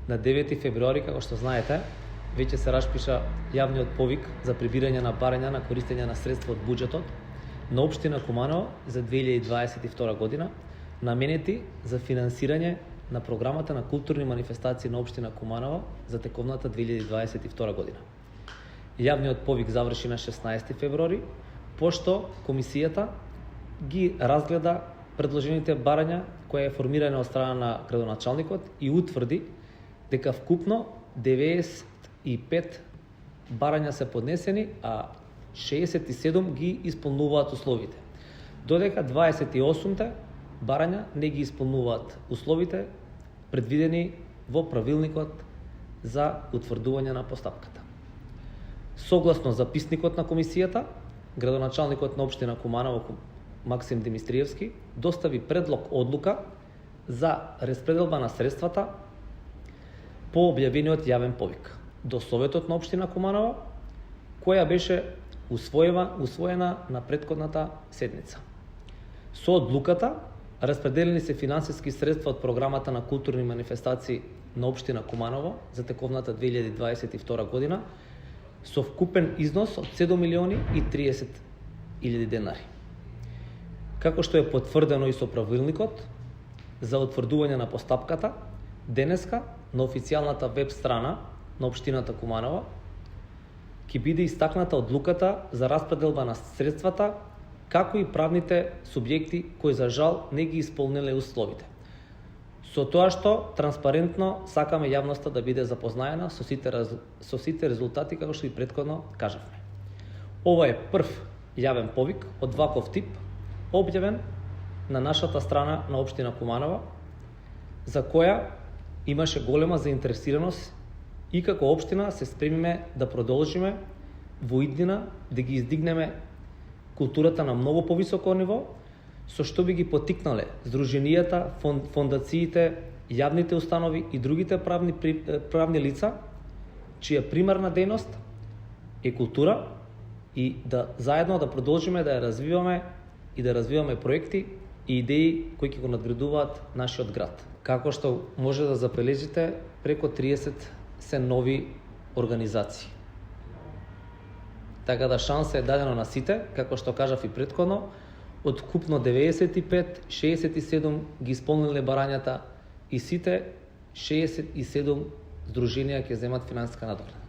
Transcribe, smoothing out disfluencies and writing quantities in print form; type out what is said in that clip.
На 9 февруари, како што знаете, веќе се распиша јавниот повик за прибирање на барања на користење на средства од буџетот на општина Куманово за 2022 година, наменети за финансирање на програмата на културни манифестации на општина Куманово за тековната 2022 година. Јавниот повик заврши на 16 февруари, пошто комисијата ги разгледа предложените барања која е формирана од страна на градоначалникот и утврди дека вкупно 95 барања се поднесени, а 67 ги исполнуваат условите, додека 28 барања не ги исполнуваат условите предвидени во правилникот за утврдување на постапката. Согласно записникот на комисијата, градоначалникот на општина Куманово Максим Димистриевски достави предлог одлука за распределба на средствата по објавениот јавен повик до Советот на општина Куманово, која беше усвоена на претходната седница. Со одлуката распределени се финансиски средства од програмата на културни манифестации на општина Куманово за тековната 2022 година со вкупен износ од 7.030.000 денари. Како што е потврдено и со правилникот за утврдување на постапката, денеска на официјалната веб страна на општината Куманово ќе биде истакната одлуката за распределба на средствата, како и правните субјекти кои за жал не ги исполниле условите. Со тоа што транспарентно сакаме јавноста да биде запознаена со сите резултати како што и претходно кажавме. Ова е прв јавен повик од ваков тип објавен на нашата страна на општина Куманово, за која имаше голема заинтересираност и како општина се спремиме да продолжиме во иднина да ги издигнеме културата на многу повисоко ниво, со што би ги поттикнале здруженијата, фондациите, јавните установи и другите правни лица, чија примарна дејност е култура, и да заедно да продолжиме да ја развиваме и да развиваме проекти и идеи кои ќе го надградуваат нашиот град. Како што може да забележите, преку 30 се нови организации. Така да шанса е дадено на сите, како што кажав и претходно, од купно 95, 67 ги исполниле барањата и сите 67 здруженија ќе земат финансиска надокнада.